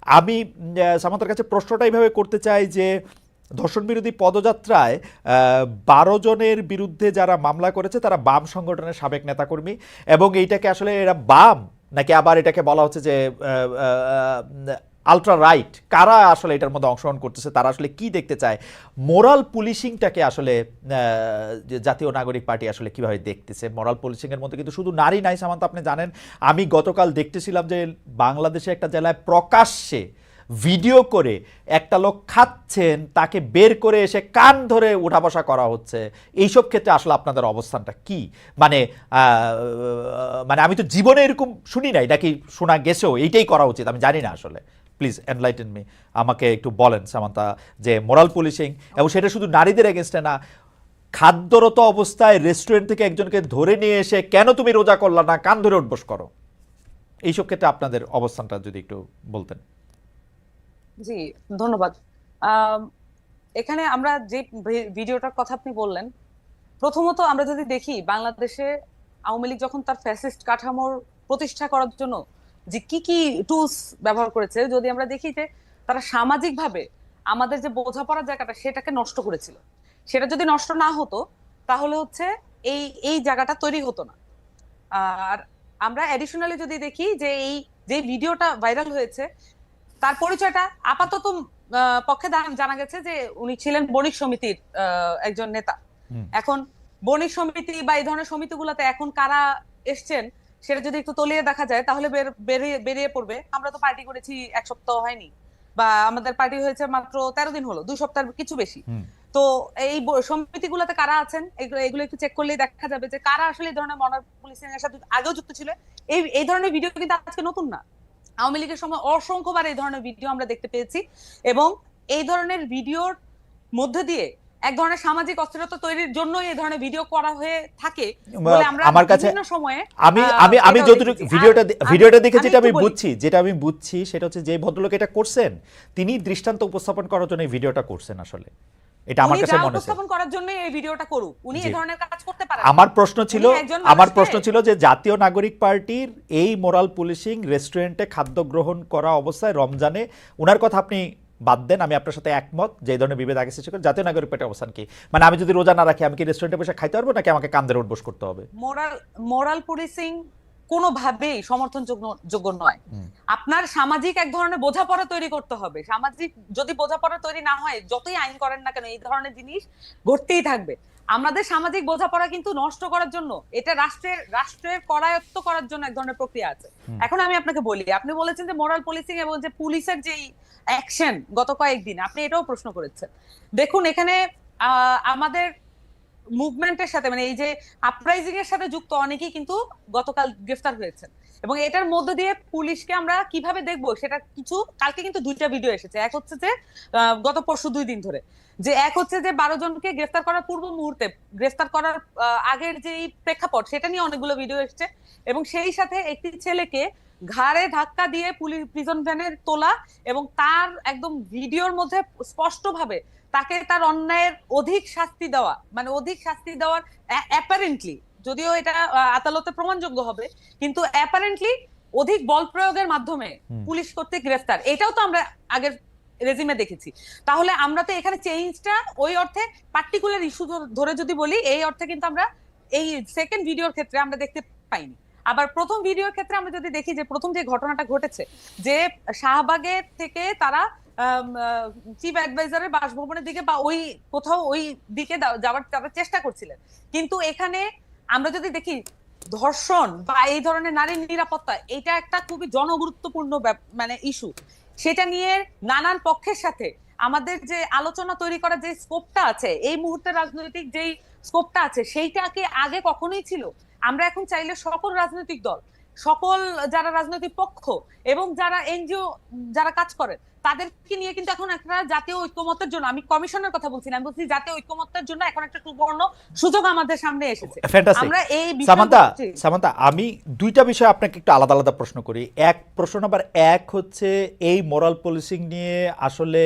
আমি সামান্তার কাছে প্রশ্নটা এইভাবে করতে চাই যে ধর্ষণ বিরোধী পদযাত্রায় 12 জনের বিরুদ্ধে যারা মামলা করেছে তারা বাম সংগঠনের সাবেক নেতাকর্মী, এবং এইটাকে আসলে এরা বাম নাকি আবার এটাকে বলা হচ্ছে যে আলট্রা রাইট, কারা আসলে এটার মধ্যে অংশগ্রহণ করতেছে, তারা আসলে কি দেখতে চায়, মোরাল পুলিশিংটাকে আসলে যে জাতীয় নাগরিক পার্টি আসলে কিভাবে দেখতেছে। মোরাল পুলিশিংয়ের মধ্যে কিন্তু শুধু নারী নাই সামান্তা, আপনি জানেন আমি গতকাল দেখতেছিলাম যে বাংলাদেশে একটা জেলায় প্রকাশ্যে ভিডিও করে একটা লোক খাচ্ছেন, তাকে বের করে এসে কান ধরে উঠা বসা করা হচ্ছে। এইসব ক্ষেত্রে আসলে আপনাদের অবস্থানটা কি? মানে মানে আমি তো জীবনে এরকম শুনি নাই, নাকি শোনা গেছেও এইটাই করা উচিত, আমি জানি না আসলে। প্লিজ এনলাইটেন মি, আমাকে একটু বলেন সামান্তা যে মোরাল পুলিশিং, এবং সেটা শুধু নারীদের এগেনস্টে না, খাদ্যরত অবস্থায় রেস্টুরেন্ট থেকে একজনকে ধরে নিয়ে এসে কেন তুমি রোজা করলা না, কান ধরে উঠবস করো, এইসব ক্ষেত্রে আপনাদের অবস্থানটা যদি একটু বলতেন। জি, ধন্যবাদ। আম, এখানে আমরা যে ভিডিওটার কথা আপনি বললেন, প্রথমত আমরা যদি দেখি বাংলাদেশে আওয়ামী লীগ যখন তার ফ্যাসিস্ট কাঠামোর প্রতিষ্ঠা করার জন্য যে কি কি টুলস ব্যবহার করেছে, যদি আমরা দেখি যে তারা সামাজিক ভাবে আমাদের যে বোঝাপড়ার জায়গাটা সেটাকে নষ্ট করেছিল। সেটা যদি নষ্ট না হতো তাহলে হচ্ছে এই এই জায়গাটা তৈরি হতো না। আর আমরা এডিশনালি যদি দেখি যে এই যে ভিডিওটা ভাইরাল হয়েছে, তার পরিচয়টা আপাতত পক্ষে জানা গেছে যে উনি ছিলেন বণিক সমিতির একজন নেতা। হুম। এখন বণিক সমিতি বা এই ধরনের সমিতিগুলোতে এখন কারা এসছেন সেটা যদি একটু তলিয়ে দেখা যায় তাহলে বেরিয়ে বেরিয়ে পড়বে। আমরা তো পার্টি করেছি 1 সপ্তাহ হয়নি, বা আমাদের পার্টি হয়েছে মাত্র 13 দিন হলো, 2 সপ্তাহের কিছু বেশি। হুম। তো এই সমিতিগুলোতে কারা আছেন এগুলো এগুলো একটু চেক করলেই দেখা যাবে যে কারা আসলে এই ধরনের মনার পুলিশিং এর সাথে আগেও যুক্ত ছিল। এই এই ধরনের ভিডিও কিন্তু আজকে নতুন না। আওয়ামী লীগের সময় অসংখ্যবার এই ধরনের ভিডিও আমরা দেখতে পেয়েছি, এবং এই ধরনের ভিডিওর মধ্যে দিয়ে এক ধরনের সামাজিক অস্থিরতা তৈরির জন্য এই ধরনের ভিডিও করা হয়ে থাকে বলে আমরা আমার কাছে বিভিন্ন সময়ে আমি আমি আমি এটাও যতটুকু দেখেছি। আর ভিডিওটা আমি ভিডিওটা দেখে আমি যেটা একটু আমি বলি, বুঝছি, সেটা হচ্ছে যে ভদ্রলোক এটা করছেন তিনি দৃষ্টান্ত উপস্থাপন করার জন্য এই ভিডিওটা করছেন আসলে, এটা আমার উনি কাছে যা মনে হচ্ছে। উপস্থাপন করার জন্য এই ভিডিওটা করুক, উনি জি, এই ধরনের কাজ করতে পারেন না। আমার প্রশ্ন ছিল উনি একজন আমার মানুষকে প্রশ্ন ছিল যে জাতীয় নাগরিক পার্টির এই মোরাল পুলিশিং, রেস্টুরেন্টে খাদ্য গ্রহণ করা অবস্থায় রমজানে, ওনার কথা আপনি বাদ দেন, আমি আপনার সাথে একমত যে এই ধরনের বিভেদ আগে সৃষ্টি করে জাতীয় নাগরিক পার্টির অবস্থান কি? মানে আমি যদি রোজা না রাখি আমি কি রেস্টুরেন্টে বসে খাইতে পারবো, নাকি আমাকে কান ধরে উঠবোস করতে হবে? মোরাল মোরাল পুলিশিং কোনোভাবেই সমর্থনযোগ্য যোগ্য নয়। হুম। আপনার সামাজিক এক ধরনের বোঝাপড়া তৈরি করতে হবে। সামাজিক যদি বোঝাপড়া তৈরি না হয়, যতই আইন করেন না কেন এই ধরনের জিনিস ঘটতেই থাকবে। আমাদের সামাজিক বোঝাপড়া কিন্তু নষ্ট করার জন্য, এটা রাষ্ট্রের করায়ত্ত করার জন্য এক ধরনের প্রক্রিয়া আছে। হুম। এখন আমি আপনাকে বলি, আপনি বলেছেন যে মোরাল পুলিশিং এবং যে পুলিশের যেই অ্যাকশন গত কয়েকদিন, আপনি এটাও প্রশ্ন করেছেন। দেখুন এখানে আমাদের মুভমেন্টের সাথে, মানে এই যে আপরাইজিং এর সাথে যুক্ত অনেকেই কিন্তু গতকাল গ্রেফতার হয়েছেন, এবং এটার মধ্য দিয়ে পুলিশকে আমরা কিভাবে দেখবো সেটা কিছু, কালকে কিন্তু 2টা ভিডিও এসেছে। এক হচ্ছে যে গত পরশু 2 দিন ধরে, যে এক হচ্ছে যে 12 জনকে গ্রেফতার করার পূর্ব মুহূর্তে, গ্রেফতার করার আগের যে প্রেক্ষাপট সেটা নিয়ে অনেকগুলো ভিডিও এসেছে, এবং সেই সাথে একটি ছেলেকে ঘাড়ে ধাক্কা দিয়ে পুলিশ প্রিজন ভ্যানে তোলা, এবং তার একদম ভিডিওর মধ্যে স্পষ্ট ভাবে তাকে তার অন্যায়ের অধিক শাস্তি দেওয়া, মানে অধিক শাস্তি দেওয়ার অ্যাপারেন্টলি, যদিও এটা আদালতে প্রমাণযোগ্য হবে, কিন্তু অ্যাপারেন্টলি অধিক বল প্রয়োগের মাধ্যমে হুম। পুলিশ কর্তৃক গ্রেফতার, এটাও তো আমরা আগের রেজিমে দেখেছি। তাহলে আমরা তো এখানে চেঞ্জটা ওই অর্থে পার্টিকুলার ইস্যু ধরে যদি বলি, এই অর্থে কিন্তু আমরা এই সেকেন্ড ভিডিওর ক্ষেত্রে আমরা দেখতে পাইনি। আবার প্রথম ভিডিওর ক্ষেত্রে আমরা যদি দেখি যে প্রথম যে ঘটনাটা ঘটেছে, যে শাহবাগের থেকে তারা চিফ অ্যাডভাইজারের বাসভবনের দিকে বা ওই কোথাও ওই দিকে যাওয়ার তারা চেষ্টা করছিলেন, কিন্তু এখানে আমরা যদি দেখি ধর্ষণ বা এই ধরনের নারীর নিরাপত্তা, এটা একটা খুবই জনগুরুত্বপূর্ণ মানে ইস্যু। সেটা নিয়ে নানান পক্ষের সাথে আমাদের যে আলোচনা তৈরি করার যে স্কোপটা আছে, এই মুহূর্তে রাজনৈতিক যেই স্কোপটা আছে, সেইটাকে আগে কখনোই ছিল। আমরা এখন চাইলে সকল রাজনৈতিক দল, সকল যারা রাজনৈতিক পক্ষ এবং যারা এনজিও যারা কাজ করেন, তাদেরকে নিয়ে কিন্তু এখন একটা জাতীয় ঐক্যমত্যের জন্য, আমি কমিশনের কথা বলছি না, আমি বলছি জাতীয় ঐক্যমত্যের জন্য এখন একটা সুবর্ণ সুযোগ আমাদের সামনে এসেছে। ফ্যান্টাস্টিক। আমরা এই সামান্তা, বিষয়গুলো সামান্তা আমি দুইটা বিষয় আপনাকে একটু আলাদা আলাদা প্রশ্ন করি। এক, প্রশ্ন নাম্বার এক হচ্ছে এই মোরাল পুলিশিং নিয়ে আসলে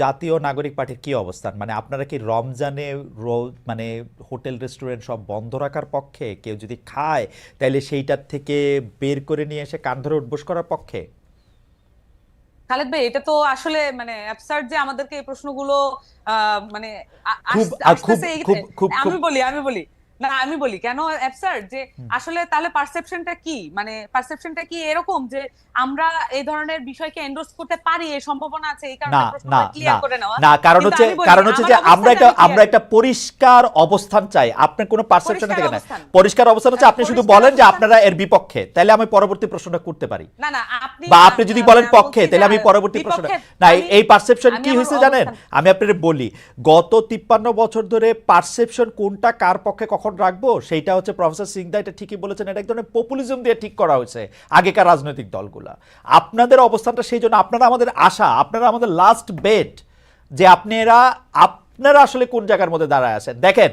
জাতীয় নাগরিক পার্টির কি অবস্থান? মানে আপনারা কি রমজানে মানে হোটেল রেস্টুরেন্ট সব বন্ধ রাখার পক্ষে, কেউ যদি খায় তাহলে সেইটার থেকে বের করে নিয়ে এসে কান ধরে উঠবোস করার পক্ষে? খালেদ ভাই, এটা তো আসলে মানে অ্যাবসার্ড যে আমাদেরকে এই প্রশ্নগুলো মানে খুব খুব আসতেছে খুব খুব খুব আমি বলি না, আমি বলি কেন অ্যাবসার্ড যে আসলে তাহলে পারসেপশনটা কি, মানে পারসেপশনটা কি এরকম যে আমরা এই ধরনের বিষয়কে এন্ডোর্স করতে পারি, এই সম্ভাবনা আছে, এই না কারণে না প্রশ্নটা না ক্লিয়ার করে নেওয়া। না, কারণ কিন্তু হচ্ছে আমি বলি, কারণ হচ্ছে আমার যে আমরা অবস্থানটা একটা আমি clear একটা পরিষ্কার অবস্থান চাই, আপনার কোনো পারসেপশন পরিষ্কার থেকে না। অবস্থান। পরিষ্কার অবস্থান হচ্ছে আপনি শুধু পরিষ্কার বলেন যে অবস্থান। আপনারা এর বিপক্ষে, তাহলে আমি পরবর্তী প্রশ্নটা করতে পারি। না না, আপনি বা আপনি যদি বলেন আমি পক্ষে, বলছি তাহলে যে আমি পরবর্তী প্রশ্নটা বিপক্ষে না। আমি- এই পারসেপশন আমি কি আমার হয়েছে জানেন, অবস্থান- আমি আপনাদের বলি, গত 53 বছর ধরে পারসেপশন কোনটা কার পক্ষে কখন রাখবো সেইটা হচ্ছে প্রফেসর সিংদা এটা ঠিকই বলেছেন, এটা এক ধরনের পপুলিজম দিয়ে ঠিক করা হয়েছে আগেকার রাজনৈতিক দলগুলা। আপনাদের অবস্থানটা সেই জন্য, আপনারা আমাদের আশা, আপনারা আমাদের লাস্ট বেট যে আপনারা আসলে কোন জায়গার মধ্যে দাঁড়ায় আছেন। দেখেন,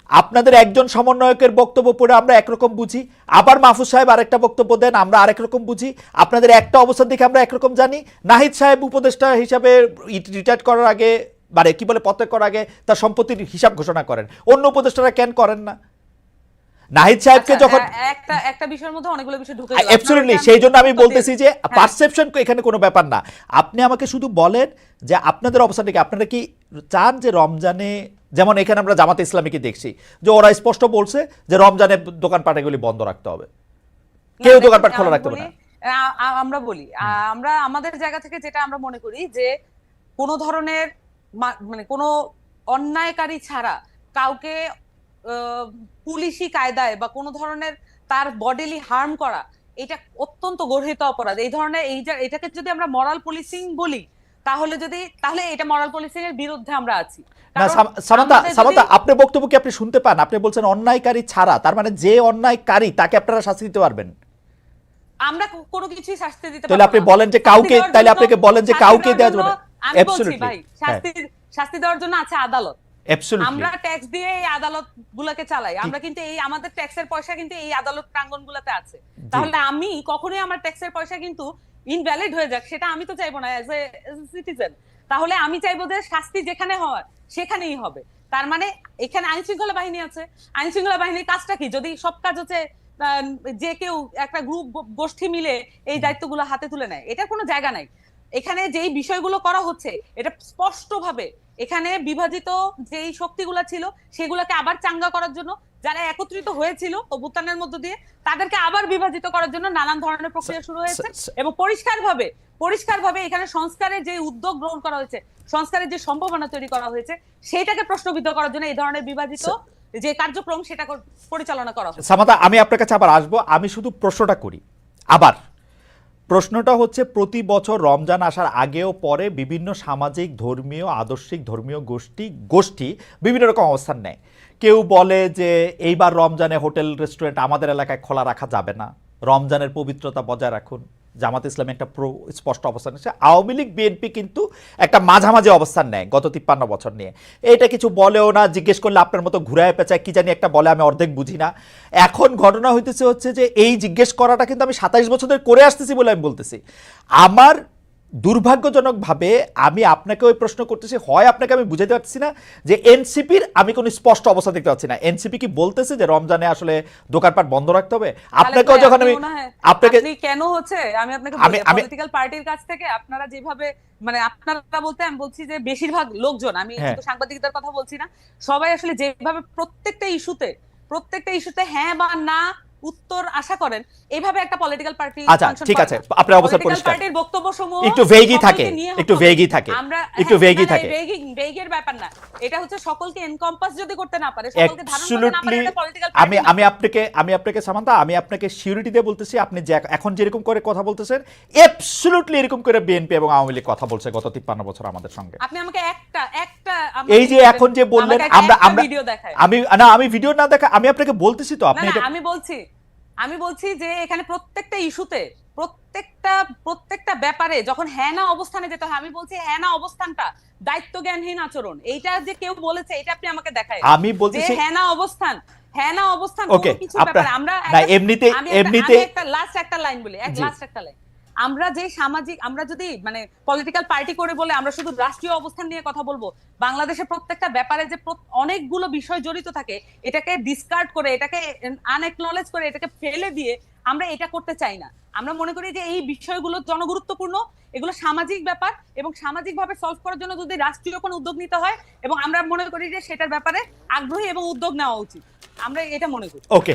আপনাদের একজন সমন্বয়কের বক্তব্য পড়ে আমরা একরকম বুঝি, আবার মাহফুজ সাহেব আরেকটা বক্তব্য দেন, আমরা আরেক রকম বুঝি। আপনাদের একটা অবস্থান দেখে আমরা একরকম জানি। নাহিদ সাহেব উপদেষ্টা হিসাবে রিটায়ার করার আগে, মানে কি বলে, পদত্যাগ করার আগে তার সম্পত্তির হিসাব ঘোষণা করেন, অন্য উপদেষ্টারা কেন করেন না? নাহিদ সাহেবকে আচ্ছা, যখন একটা বিষয়ের মধ্যে অনেকগুলো বিষয় ঢুকে গেল। অ্যাবসলিউটলি, আপনারা সেই জন্য আমি আমাকে বলতেছি যে হ্যাঁ। পারসেপশন এখানে কোনো ব্যাপার না। আপনি আমাকে শুধু বলেন যে আপনাদের অবস্থানটা কি, আপনারা কি চান যে রমজানে, যেমন এখানে আমরা জামাতে ইসলামীকে দেখছি যে ওরা স্পষ্ট বলছে যে রমজানে দোকানপাটগুলি বন্ধ রাখতে হবে, কেউ না, দোকানপাট দেখুন, খোলা আমি রাখতে হবে বলি, না। আমরা বলি, আমরা আমাদের জায়গা থেকে যেটা আমরা মনে করি যে কোনো ধরনের মানে কোনো অন্যায়কারী ছাড়া কাউকে পুলিশি কায়দায় বা কোনো ধরনের তার বডিলি হার্ম করা, এটা অত্যন্ত গর্হিত অপরাধ। এই ধরনের এটাকে যদি আমরা মরাল পুলিশিং বলি, তাহলে এটা মরাল পুলিশিং এর বিরুদ্ধে আমরা আছি। না কারণ সামান্তা, আমাদের সামান্তা, যদি- আপনার বক্তব্য কি আপনি শুনতে পান? আপনি বলছেন অন্যায়কারী ছাড়া, তার মানে যে অন্যায়কারী তাকে আপনারা শাস্তি দিতে পারবেন? আমরা কোনো কিছুই শাস্তি দিতে তাহলে পারবো আপনি না। বলেন যে শাস্তি কাউকে, দেওয়ার তাহলে জন্য- আপনাকে বলেন যে শাস্তি কাউকে দেওয়ার দেওয়া যাবে না। জন্য আমি বলছি অ্যাবসলিউটলি, ভাই, হ্যাঁ, শাস্তি দেওয়ার জন্য আছে আদালত। অ্যাবসলিউটলি। আমরা ট্যাক্স দিয়ে এই আদালত গুলাকে চালাই, আমরা কিন্তু এই আমাদের ট্যাক্সের পয়সা কিন্তু এই আদালত প্রাঙ্গণ গুলাতে আছে। তাহলে আমি কখনোই আমার ট্যাক্সের পয়সা কিন্তু ইনভ্যালিড হয়ে যাক, সেটা আমি তো চাইবো না অ্যাজ এ সিটিজেন। তাহলে আমি চাইবো যে শাস্তি যেখানে হওয়ার সেখানেই হবে। তার মানে এখানে আইন শৃঙ্খলা বাহিনী আছে, আইন শৃঙ্খলা বাহিনীর কাজটা কি? যদি সব কাজ হচ্ছে যে কেউ একটা গ্রুপ গোষ্ঠী মিলে এই দায়িত্বগুলো হাতে তুলে নেয়, এটার কোনো জায়গা নাই। এখানে যেই বিষয়গুলো করা হচ্ছে এটা স্পষ্টভাবে এখানে বিভাজিত যেই শক্তিগুলো ছিল সেগুলোকে আবার চাঙ্গা করার জন্য, যারা একত্রিত হয়েছিল অভ্যুত্থানের মধ্য দিয়ে তাদেরকে আবার বিভাজিত করার জন্য নানান ধরনের প্রক্রিয়া শুরু হয়েছে। এবং পরিষ্কারভাবে এখানে সংস্কারের যে উদ্যোগ গ্রহণ করা হয়েছে, সংস্কারের যে সম্ভাবনা তৈরি করা হয়েছে, সেটাকে প্রশ্নবিদ্ধ করার জন্য এই ধরনের বিভাজিত যে কার্যক্রম সেটা পরিচালনা করা হচ্ছে। সামাদা, আমি আপনার কাছে আবার আসবো, আমি শুধু প্রশ্নটা করি আবার। প্রশ্নটা হচ্ছে, প্রতি বছর রমজান আসার আগেও পরে বিভিন্ন সামাজিক, ধর্মীয়, আদর্শিক ধর্মীয় গোষ্ঠী বিভিন্ন রকম অবস্থান নেয়। কেউ বলে যে এইবার রমজানে হোটেল রেস্টুরেন্ট আমাদের এলাকায় খোলা রাখা যাবে না, রমজানের পবিত্রতা বজায় রাখুন। জামাত ইসলামী একটা স্পষ্ট অবস্থান নিচ্ছে। আওয়ামী লীগ, বিএনপি কিন্তু একটা মাঝামাঝি অবস্থান নেয় গত 53 বছর নিয়ে। এটা কিছু বলেও না, জিজ্ঞেস করলে আপনার মতো ঘুরায় পেঁচায় কি জানি একটা বলে, আমি অর্ধেক বুঝি না। এখন ঘটনা হইতেছে হচ্ছে যে এই জিজ্ঞেস করাটা কিন্তু আমি 27 বছর ধরে করে আসতেছি বলে আমি বলতেছি। আমার দুর্ভাগ্যজনকভাবে আমি আপনাকে ওই প্রশ্ন করতেছি, হয় আপনাকে আমি বুঝাতে পারছি না যে এনসিপির আমি কোনো স্পষ্ট অবস্থা দেখতে পাচ্ছি না। এনসিপি কি বলতেছে যে রমজানে আসলে দোকানপাট বন্ধ রাখতে হবে? আপনাকেও যখন আমি আপনাকে কেন হচ্ছে, আমি আপনাকে পলিটিক্যাল পার্টির কাছ থেকে আপনারা যেভাবে, মানে আপনারা বলতে আমি বলছি যে বেশিরভাগ লোকজন, আমি শুধু সাংবাদিকদের কথা বলছি না, সবাই আসলে যেভাবে প্রত্যেকটা ইস্যুতে হ্যাঁ বা না উত্তর আশা করেন, এইভাবে একটা পলিটিক্যাল পার্টি আচ্ছা ঠিক আছে, আপনার অবস্থা পরিষ্কার। পার্টির বক্তব্যসমূহ একটু ভেগই থাকে, আমরা একটু ভেগই থাকে। ভেগের ব্যাপার না, এটা হচ্ছে সকলকে এনকম্পাস যদি করতে না পারে, সকলকে ধারণ করতে না পারে, এটা পলিটিক্যাল পার্টি। আমি আপনাকে সামান্তা, আমি আপনাকে সিউরিটি দিয়ে বলতেছি, আপনি যে এখন যেরকম করে কথা বলতেছেন, অ্যাবসলিউটলি এরকম করে বিএনপি এবং আওয়ামী লীগ কথা বলছে গত 53 বছর আমাদের সঙ্গে। আপনি আমাকে একটা এই যে এখন যে বললেন, আমরা ভিডিও দেখায়, আমি ভিডিও না দেখা, আমি আপনাকে বলতেছি তো, আপনি এটা আমি বলছি যে এখানে প্রত্যেকটা ইস্যুতে প্রত্যেকটা ব্যাপারে যখন হ্যাঁ না অবস্থানে যেতে হয়, আমি বলছি হ্যাঁ না অবস্থানটা দায়িত্ব জ্ঞানহীন আচরণ। এইটা যে কেউ বলেছে, এটা আপনি আমাকে দেখায়। আমি বলতেছি হ্যাঁ না অবস্থান ওকে, কোনো কিছু ব্যাপারে আমরা না এমনিতে একটা লাস্ট একটা লাইন বলি, আমরা যে সামাজিক, আমরা যদি মানে পলিটিক্যাল পার্টি করে বলে আমরা শুধু রাষ্ট্রীয় অবস্থান নিয়ে কথা বলবো, বাংলাদেশের প্রত্যেকটা ব্যাপারে যে অনেকগুলো বিষয় জড়িত থাকে, এটাকে ডিসকার্ড করে, এটাকে আনএকনলেজ করে, এটাকে ফেলে দিয়ে আমরা এটা করতে চাই না। আমরা মনে করি যে এই বিষয়গুলো জনগুরুত্বপূর্ণ, এগুলো সামাজিক ব্যাপার, এবং সামাজিকভাবে সলভ করার জন্য যদি রাষ্ট্রীয় কোনো উদ্যোগ নিতে হয়, এবং আমরা মনে করি যে সেটার ব্যাপারে আগ্রহী এবং উদ্যোগ নেওয়া উচিত, আমরা এটা মনে করি। ওকে।